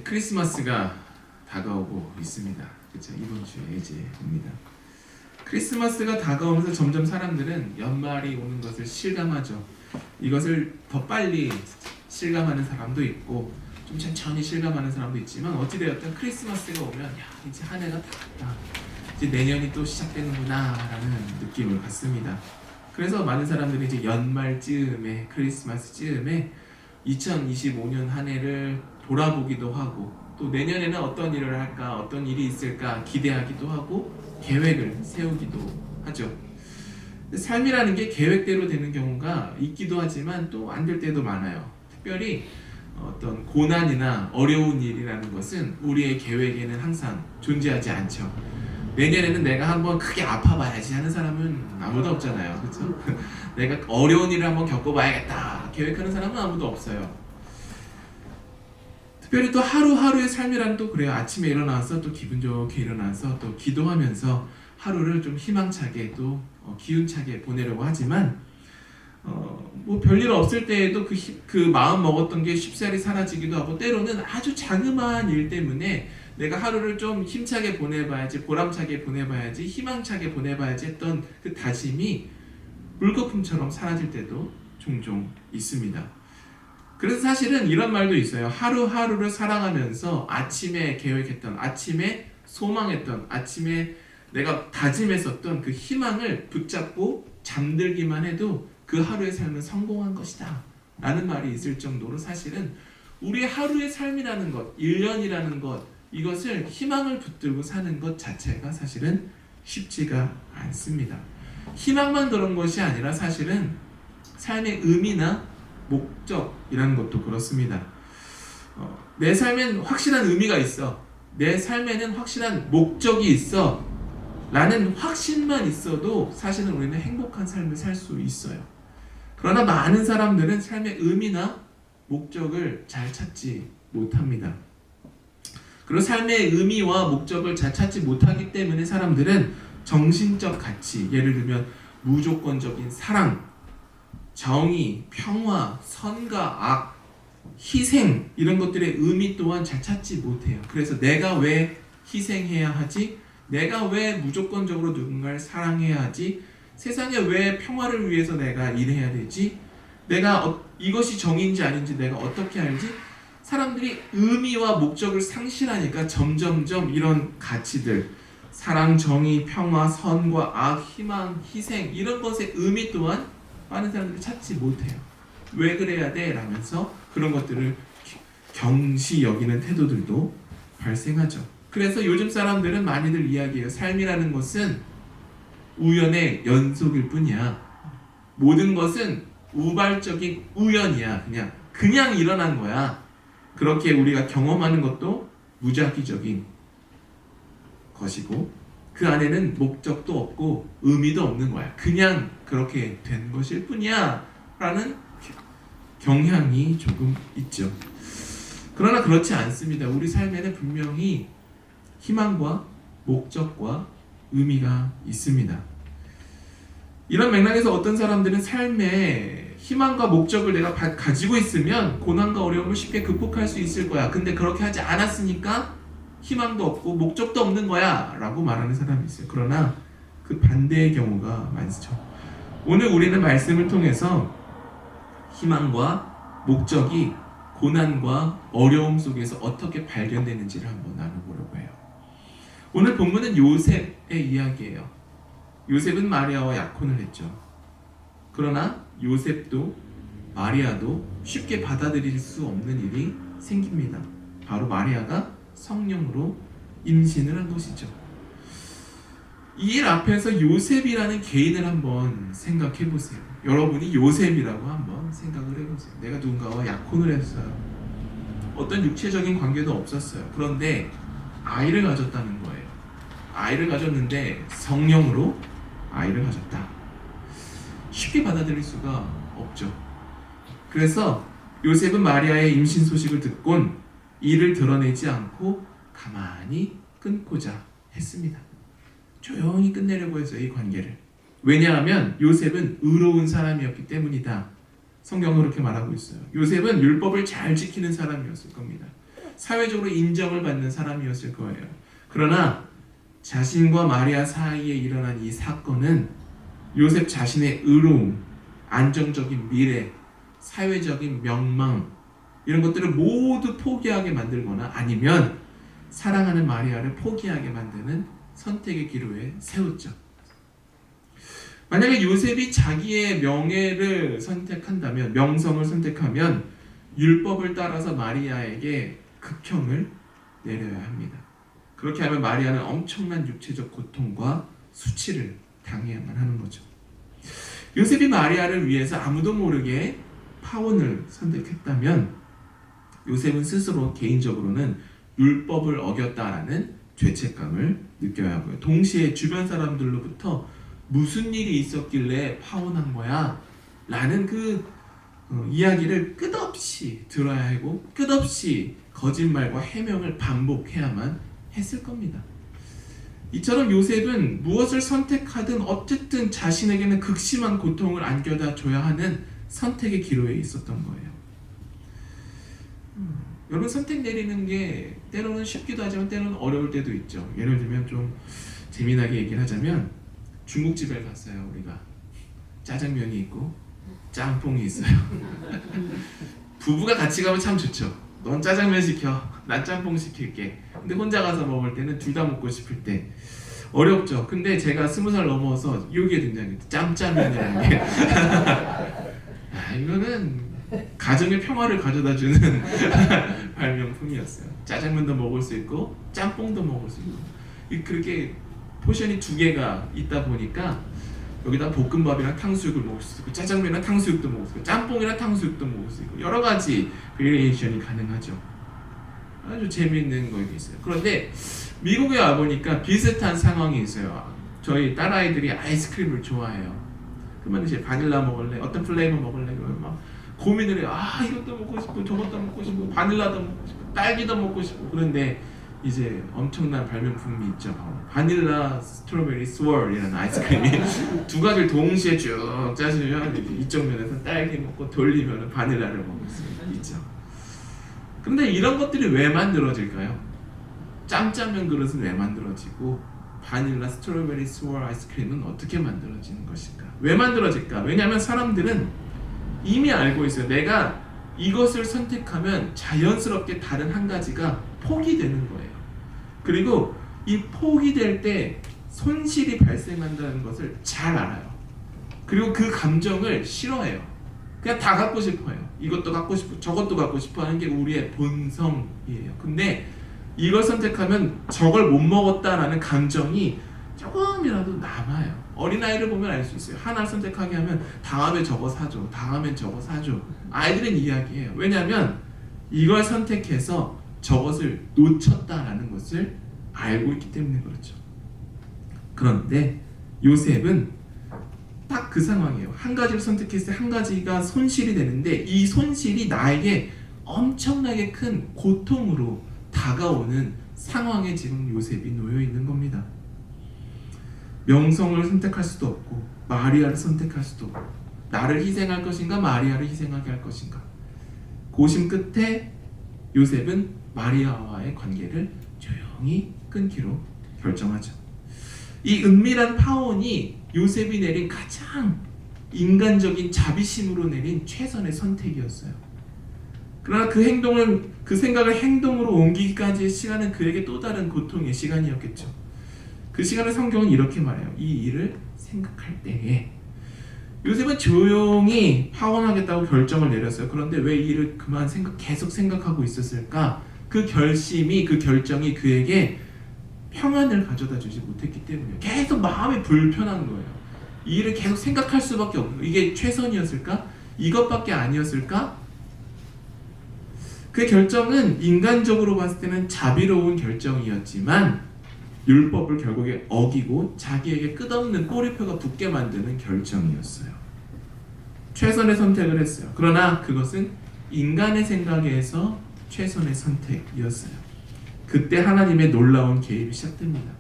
크리스마스가 다가오고 있습니다. 그렇죠? 이번 주에 이제 옵니다. 크리스마스가 다가오면서 점점 사람들은 연말이 오는 것을 실감하죠. 이것을 더 빨리 실감하는 사람도 있고 좀 천천히 실감하는 사람도 있지만 어찌되었든 크리스마스가 오면 야, 이제 한 해가 다 갔다. 이제 내년이 또 시작되는구나 라는 느낌을 갖습니다. 그래서 많은 사람들이 이제 연말쯤에 크리스마스쯤에 2025년 한 해를 돌아보기도 하고 또 내년에는 어떤 일을 할까 어떤 일이 있을까 기대하기도 하고 계획을 세우기도 하죠. 삶이라는 게 계획대로 되는 경우가 있기도 하지만 또 안 될 때도 많아요. 특별히 어떤 고난이나 어려운 일이라는 것은 우리의 계획에는 항상 존재하지 않죠. 내년에는 내가 한번 크게 아파봐야지 하는 사람은 아무도 없잖아요. 그렇죠? 내가 어려운 일을 한번 겪어봐야겠다 계획하는 사람은 아무도 없어요. 특별히 또 하루하루의 삶이란 또 그래요. 아침에 일어나서 또 기분 좋게 일어나서 또 기도하면서 하루를 좀 희망차게 또 기운차게 보내려고 하지만 뭐 별일 없을 때에도 그 마음 먹었던 게 쉽사리 사라지기도 하고 때로는 아주 자그마한 일 때문에 내가 하루를 좀 힘차게 보내봐야지 보람차게 보내봐야지 희망차게 보내봐야지 했던 그 다짐이 물거품처럼 사라질 때도 종종 있습니다. 그래서 사실은 이런 말도 있어요. 하루하루를 살아가면서 아침에 계획했던 아침에 소망했던 아침에 내가 다짐했었던 그 희망을 붙잡고 잠들기만 해도 그 하루의 삶은 성공한 것이다 라는 말이 있을 정도로 사실은 우리의 하루의 삶이라는 것 1년이라는 것 이것을 희망을 붙들고 사는 것 자체가 사실은 쉽지가 않습니다. 희망만 그런 것이 아니라 사실은 삶의 의미나 목적이라는 것도 그렇습니다. 내 삶엔 확실한 의미가 있어. 내 삶에는 확실한 목적이 있어. 라는 확신만 있어도 사실은 우리는 행복한 삶을 살 수 있어요. 그러나 많은 사람들은 삶의 의미나 목적을 잘 찾지 못합니다. 그리고 삶의 의미와 목적을 잘 찾지 못하기 때문에 사람들은 정신적 가치, 예를 들면 무조건적인 사랑, 정의, 평화, 선과 악, 희생 이런 것들의 의미 또한 잘 찾지 못해요. 그래서 내가 왜 희생해야 하지? 내가 왜 무조건적으로 누군가를 사랑해야 하지? 세상에 왜 평화를 위해서 내가 일해야 되지? 내가 이것이 정의인지 아닌지 내가 어떻게 알지? 사람들이 의미와 목적을 상실하니까 점점점 이런 가치들 사랑, 정의, 평화, 선과 악, 희망, 희생 이런 것의 의미 또한 많은 사람들이 찾지 못해요. 왜 그래야 돼? 라면서 그런 것들을 경시 여기는 태도들도 발생하죠. 그래서 요즘 사람들은 많이들 이야기해요. 삶이라는 것은 우연의 연속일 뿐이야. 모든 것은 우발적인 우연이야. 그냥 일어난 거야. 그렇게 우리가 경험하는 것도 무작위적인 것이고 그 안에는 목적도 없고 의미도 없는 거야. 그냥 그렇게 된 것일 뿐이야 라는 경향이 조금 있죠. 그러나 그렇지 않습니다. 우리 삶에는 분명히 희망과 목적과 의미가 있습니다. 이런 맥락에서 어떤 사람들은 삶에 희망과 목적을 내가 가지고 있으면 고난과 어려움을 쉽게 극복할 수 있을 거야. 근데 그렇게 하지 않았으니까 희망도 없고 목적도 없는 거야 라고 말하는 사람이 있어요. 그러나 그 반대의 경우가 많죠. 오늘 우리는 말씀을 통해서 희망과 목적이 고난과 어려움 속에서 어떻게 발견되는지를 한번 나눠보려고 해요. 오늘 본문은 요셉의 이야기예요. 요셉은 마리아와 약혼을 했죠. 그러나 요셉도 마리아도 쉽게 받아들일 수 없는 일이 생깁니다. 바로 마리아가 성령으로 임신을 한 것이죠. 이 일 앞에서 요셉이라는 개인을 한번 생각해 보세요. 여러분이 요셉이라고 한번 생각을 해보세요. 내가 누군가와 약혼을 했어요. 어떤 육체적인 관계도 없었어요. 그런데 아이를 가졌다는 거예요. 아이를 가졌는데 성령으로 아이를 가졌다. 쉽게 받아들일 수가 없죠. 그래서 요셉은 마리아의 임신 소식을 듣곤 이를 드러내지 않고 가만히 끊고자 했습니다. 조용히 끝내려고 해서 이 관계를. 왜냐하면 요셉은 의로운 사람이었기 때문이다. 성경은 그렇게 말하고 있어요. 요셉은 율법을 잘 지키는 사람이었을 겁니다. 사회적으로 인정을 받는 사람이었을 거예요. 그러나 자신과 마리아 사이에 일어난 이 사건은 요셉 자신의 의로움, 안정적인 미래, 사회적인 명망 이런 것들을 모두 포기하게 만들거나 아니면 사랑하는 마리아를 포기하게 만드는 선택의 기로에 세웠죠. 만약에 요셉이 자기의 명예를 선택한다면, 명성을 선택하면 율법을 따라서 마리아에게 극형을 내려야 합니다. 그렇게 하면 마리아는 엄청난 육체적 고통과 수치를 당해야만 하는 거죠. 요셉이 마리아를 위해서 아무도 모르게 파혼을 선택했다면 요셉은 스스로 개인적으로는 율법을 어겼다라는 죄책감을 느껴야 하고요. 동시에 주변 사람들로부터 무슨 일이 있었길래 파혼한 거야? 라는 그 이야기를 끝없이 들어야 하고 끝없이 거짓말과 해명을 반복해야만 했을 겁니다. 이처럼 요셉은 무엇을 선택하든 어쨌든 자신에게는 극심한 고통을 안겨다 줘야 하는 선택의 기로에 있었던 거예요. 여러분, 선택 내리는 게 때로는 쉽기도 하지만 때로는 어려울 때도 있죠. 예를 들면 좀 재미나게 얘기를 하자면 중국집에 갔어요. 우리가 짜장면이 있고 짬뽕이 있어요. 부부가 같이 가면 참 좋죠. 넌 짜장면 시켜, 난 짬뽕 시킬게. 근데 혼자 가서 먹을 때는 둘 다 먹고 싶을 때 어렵죠. 근데 제가 20살 넘어서 여기에 등장했죠. 짬짜면이라는 게. 이거는 가정의 평화를 가져다주는 발명품이었어요. 짜장면도 먹을 수 있고 짬뽕도 먹을 수 있고, 그렇게 포션이 두 개가 있다 보니까 여기다 볶음밥이랑 탕수육을 먹을 수 있고 짜장면이랑 탕수육도 먹을 수 있고 짬뽕이랑 탕수육도 먹을 수 있고 여러 가지 베리에이션이 가능하죠. 아주 재미있는 거 있어요. 그런데 미국에 와보니까 비슷한 상황이 있어요. 저희 딸아이들이 아이스크림을 좋아해요. 그러면 이제 바닐라 먹을래? 어떤 플레이버 먹을래? 그러면 막 고민을 해요. 이것도 먹고 싶고 저것도 먹고 싶고 바닐라도 먹고 싶고 딸기도 먹고 싶고. 그런데 이제 엄청난 발명품이 있죠. 바닐라 스트로베리 스월이라는 아이스크림이 두 가지를 동시에 쭉 짜주면 이쪽 면에서 딸기 먹고 돌리면 바닐라를 먹을 수 있죠. 그런데 이런 것들이 왜 만들어질까요? 짬짜면 그릇은 왜 만들어지고 바닐라 스트로베리 스월 아이스크림은 어떻게 만들어지는 것인가? 왜 만들어질까? 왜냐하면 사람들은 이미 알고 있어요. 내가 이것을 선택하면 자연스럽게 다른 한 가지가 포기되는 거예요. 그리고 이 포기될 때 손실이 발생한다는 것을 잘 알아요. 그리고 그 감정을 싫어해요. 그냥 다 갖고 싶어요. 이것도 갖고 싶고 저것도 갖고 싶어 하는 게 우리의 본성이에요. 근데 이걸 선택하면 저걸 못 먹었다라는 감정이 조금이라도 남아요. 어린아이를 보면 알 수 있어요. 하나를 선택하게 하면 다음에 저거 사줘, 다음엔 저거 사줘. 아이들은 이야기해요. 왜냐하면 이걸 선택해서 저것을 놓쳤다라는 것을 알고 있기 때문에 그렇죠. 그런데 요셉은 딱 그 상황이에요. 한 가지를 선택했을 때 한 가지가 손실이 되는데 이 손실이 나에게 엄청나게 큰 고통으로 다가오는 상황에 지금 요셉이 놓여 있는 겁니다. 명성을 선택할 수도 없고 마리아를 선택할 수도 없고 나를 희생할 것인가 마리아를 희생하게 할 것인가. 고심 끝에 요셉은 마리아와의 관계를 조용히 끊기로 결정하죠. 이 은밀한 파혼이 요셉이 내린 가장 인간적인 자비심으로 내린 최선의 선택이었어요. 그러나 그 생각을 행동으로 옮기기까지의 시간은 그에게 또 다른 고통의 시간이었겠죠. 그 시간을 성경은 이렇게 말해요. 이 일을 생각할 때에 요셉은 조용히 파혼하겠다고 결정을 내렸어요. 그런데 왜 이 일을 계속 생각하고 있었을까? 그 결정이 그에게 평안을 가져다 주지 못했기 때문이에요. 계속 마음이 불편한 거예요. 이 일을 계속 생각할 수밖에 없는 거예요. 이게 최선이었을까? 이것밖에 아니었을까? 그 결정은 인간적으로 봤을 때는 자비로운 결정이었지만 율법을 결국에 어기고 자기에게 끝없는 꼬리표가 붙게 만드는 결정이었어요. 최선의 선택을 했어요. 그러나 그것은 인간의 생각에서 최선의 선택이었어요. 그때 하나님의 놀라운 개입이 시작됩니다.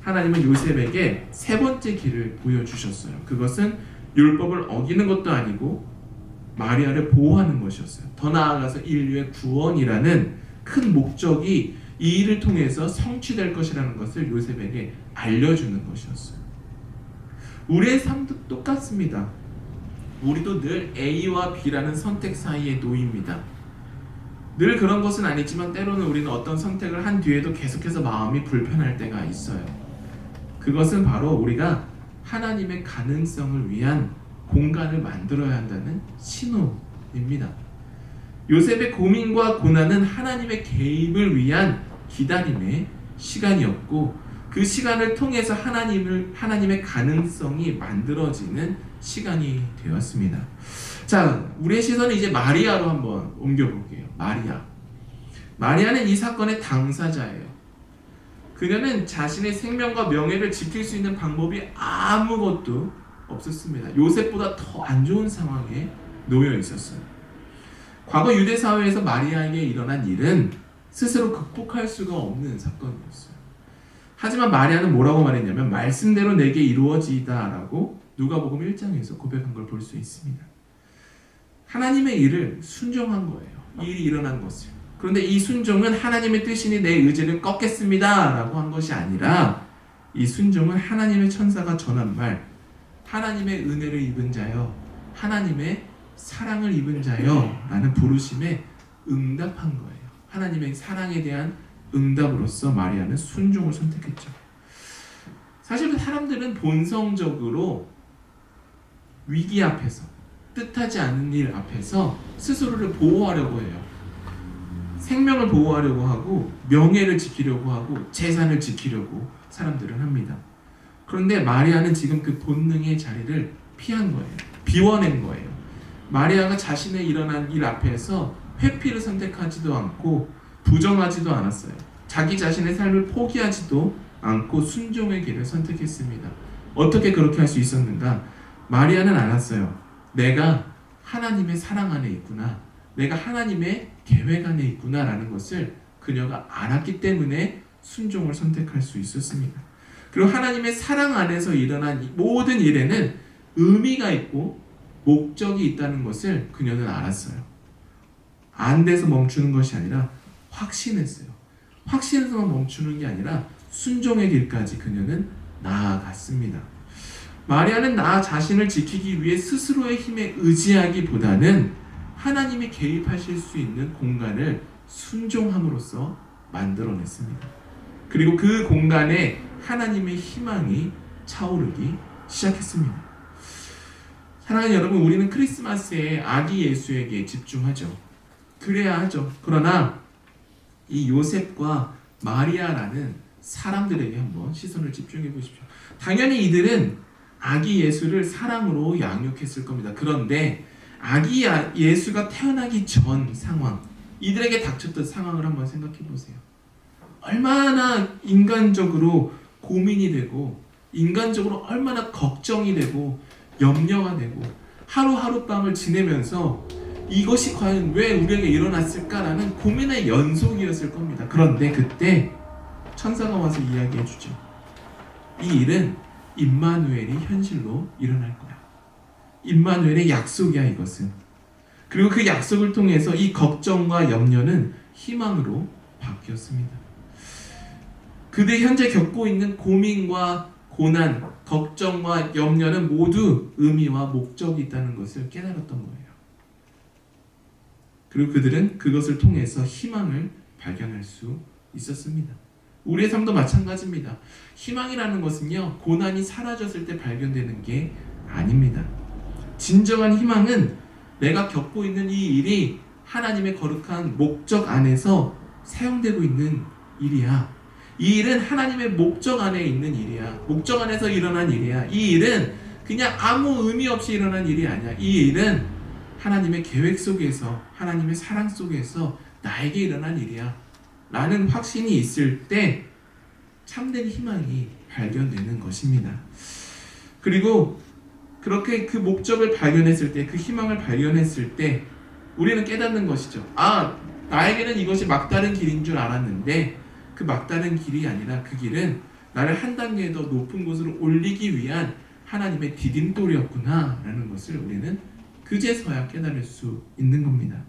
하나님은 요셉에게 세 번째 길을 보여주셨어요. 그것은 율법을 어기는 것도 아니고 마리아를 보호하는 것이었어요. 더 나아가서 인류의 구원이라는 큰 목적이 이 일을 통해서 성취될 것이라는 것을 요셉에게 알려주는 것이었어요. 우리의 삶도 똑같습니다. 우리도 늘 A와 B라는 선택 사이에 놓입니다. 늘 그런 것은 아니지만 때로는 우리는 어떤 선택을 한 뒤에도 계속해서 마음이 불편할 때가 있어요. 그것은 바로 우리가 하나님의 가능성을 위한 공간을 만들어야 한다는 신호입니다. 요셉의 고민과 고난은 하나님의 개입을 위한 기다림의 시간이었고, 그 시간을 통해서 하나님의 가능성이 만들어지는 시간이 되었습니다. 자, 우리의 시선을 이제 마리아로 한번 옮겨볼게요. 마리아는 이 사건의 당사자예요. 그녀는 자신의 생명과 명예를 지킬 수 있는 방법이 아무것도 없었습니다. 요셉보다 더 안 좋은 상황에 놓여 있었어요. 과거 유대 사회에서 마리아에게 일어난 일은 스스로 극복할 수가 없는 사건이었어요. 하지만 마리아는 뭐라고 말했냐면 말씀대로 내게 이루어지이다 라고 누가복음 1장에서 고백한 걸 볼 수 있습니다. 하나님의 일을 순종한 거예요. 이 일이 일어난 것을. 그런데 이 순종은 하나님의 뜻이니 내 의지를 꺾겠습니다 라고 한 것이 아니라, 이 순종은 하나님의 천사가 전한 말, 하나님의 은혜를 입은 자여, 하나님의 사랑을 입은 자여 라는 부르심에 응답한 거예요. 하나님의 사랑에 대한 응답으로서 마리아는 순종을 선택했죠. 사실 사람들은 본성적으로 위기 앞에서, 뜻하지 않은 일 앞에서 스스로를 보호하려고 해요. 생명을 보호하려고 하고, 명예를 지키려고 하고, 재산을 지키려고 사람들은 합니다. 그런데 마리아는 지금 그 본능의 자리를 피한 거예요. 비워낸 거예요. 마리아가 자신의 일어난 일 앞에서 회피를 선택하지도 않고 부정하지도 않았어요. 자기 자신의 삶을 포기하지도 않고 순종의 길을 선택했습니다. 어떻게 그렇게 할 수 있었는가? 마리아는 알았어요. 내가 하나님의 사랑 안에 있구나. 내가 하나님의 계획 안에 있구나 라는 것을 그녀가 알았기 때문에 순종을 선택할 수 있었습니다. 그리고 하나님의 사랑 안에서 일어난 모든 일에는 의미가 있고 목적이 있다는 것을 그녀는 알았어요. 안 돼서 멈추는 것이 아니라 확신했어요. 확신해서만 멈추는 게 아니라 순종의 길까지 그녀는 나아갔습니다. 마리아는 나 자신을 지키기 위해 스스로의 힘에 의지하기보다는 하나님이 개입하실 수 있는 공간을 순종함으로써 만들어냈습니다. 그리고 그 공간에 하나님의 희망이 차오르기 시작했습니다. 사랑하는 여러분, 우리는 크리스마스에 아기 예수에게 집중하죠. 그래야 하죠. 그러나 이 요셉과 마리아라는 사람들에게 한번 시선을 집중해 보십시오. 당연히 이들은 아기 예수를 사랑으로 양육했을 겁니다. 그런데 아기 예수가 태어나기 전 상황, 이들에게 닥쳤던 상황을 한번 생각해 보세요. 얼마나 인간적으로 고민이 되고, 인간적으로 얼마나 걱정이 되고 염려가 되고, 하루하룻밤을 지내면서 이것이 과연 왜 우리에게 일어났을까라는 고민의 연속이었을 겁니다. 그런데 그때 천사가 와서 이야기해 주죠. 이 일은 임마누엘이 현실로 일어날 거야. 임마누엘의 약속이야, 이것은. 그리고 그 약속을 통해서 이 걱정과 염려는 희망으로 바뀌었습니다. 그들 현재 겪고 있는 고민과 고난, 걱정과 염려는 모두 의미와 목적이 있다는 것을 깨달았던 거예요. 그리고 그들은 그것을 통해서 희망을 발견할 수 있었습니다. 우리의 삶도 마찬가지입니다. 희망이라는 것은요, 고난이 사라졌을 때 발견되는 게 아닙니다. 진정한 희망은 내가 겪고 있는 이 일이 하나님의 거룩한 목적 안에서 사용되고 있는 일이야. 이 일은 하나님의 목적 안에 있는 일이야. 목적 안에서 일어난 일이야. 이 일은 그냥 아무 의미 없이 일어난 일이 아니야. 이 일은 하나님의 계획 속에서, 하나님의 사랑 속에서 나에게 일어난 일이야 라는 확신이 있을 때 참된 희망이 발견되는 것입니다. 그리고 그렇게 그 목적을 발견했을 때, 그 희망을 발견했을 때 우리는 깨닫는 것이죠. 아, 나에게는 이것이 막다른 길인 줄 알았는데 그 막다른 길이 아니라 그 길은 나를 한 단계 더 높은 곳으로 올리기 위한 하나님의 디딤돌이었구나 라는 것을 우리는 그제서야 깨달을 수 있는 겁니다.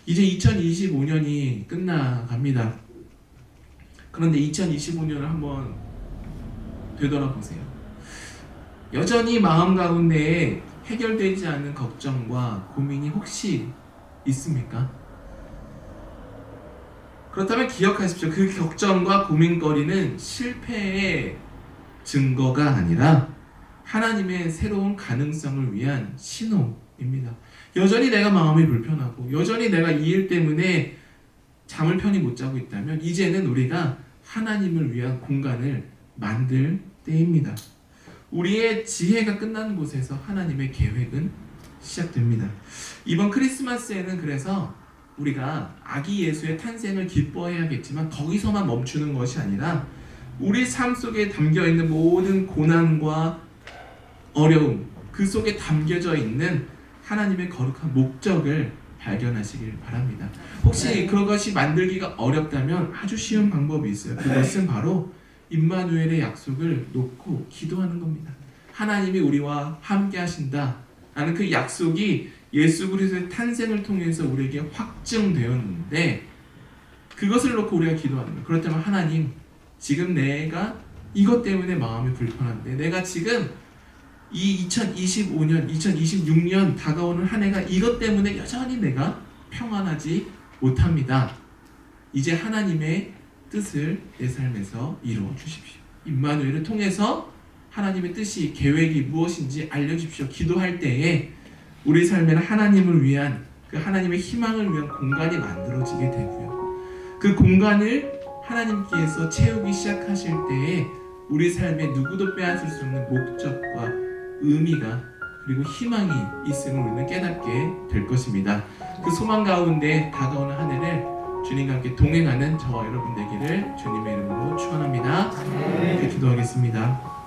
이제 2025년이 끝나갑니다. 그런데 2025년을 한번 되돌아보세요. 여전히 마음 가운데 해결되지 않은 걱정과 고민이 혹시 있습니까? 그렇다면 기억하십시오. 그 걱정과 고민거리는 실패의 증거가 아니라 하나님의 새로운 가능성을 위한 신호입니다. 여전히 내가 마음이 불편하고 여전히 내가 이 일 때문에 잠을 편히 못 자고 있다면 이제는 우리가 하나님을 위한 공간을 만들 때입니다. 우리의 지혜가 끝나는 곳에서 하나님의 계획은 시작됩니다. 이번 크리스마스에는 그래서 우리가 아기 예수의 탄생을 기뻐해야겠지만 거기서만 멈추는 것이 아니라 우리 삶 속에 담겨있는 모든 고난과 어려움, 그 속에 담겨져 있는 하나님의 거룩한 목적을 발견하시길 바랍니다. 혹시 그것이 만들기가 어렵다면 아주 쉬운 방법이 있어요. 그것은 바로 임마누엘의 약속을 놓고 기도하는 겁니다. 하나님이 우리와 함께 하신다 라는 그 약속이 예수 그리스도의 탄생을 통해서 우리에게 확증되었는데 그것을 놓고 우리가 기도하는 거예요. 그렇다면 하나님, 지금 내가 이것 때문에 마음이 불편한데 내가 지금 이 2025년, 2026년 다가오는 한 해가 이것 때문에 여전히 내가 평안하지 못합니다. 이제 하나님의 뜻을 내 삶에서 이루어 주십시오. 임마누엘을 통해서 하나님의 뜻이, 계획이 무엇인지 알려주십시오. 기도할 때에 우리 삶에는 하나님을 위한, 그 하나님의 희망을 위한 공간이 만들어지게 되고요. 그 공간을 하나님께서 채우기 시작하실 때에 우리 삶에 누구도 빼앗을 수 없는 목적과 의미가 그리고 희망이 있음을 우리는 깨닫게 될 것입니다. 그 소망 가운데 다가오는 한 해를 주님과 함께 동행하는 저와 여러분 되기를 주님의 이름으로 축원합니다. 이렇게 기도하겠습니다.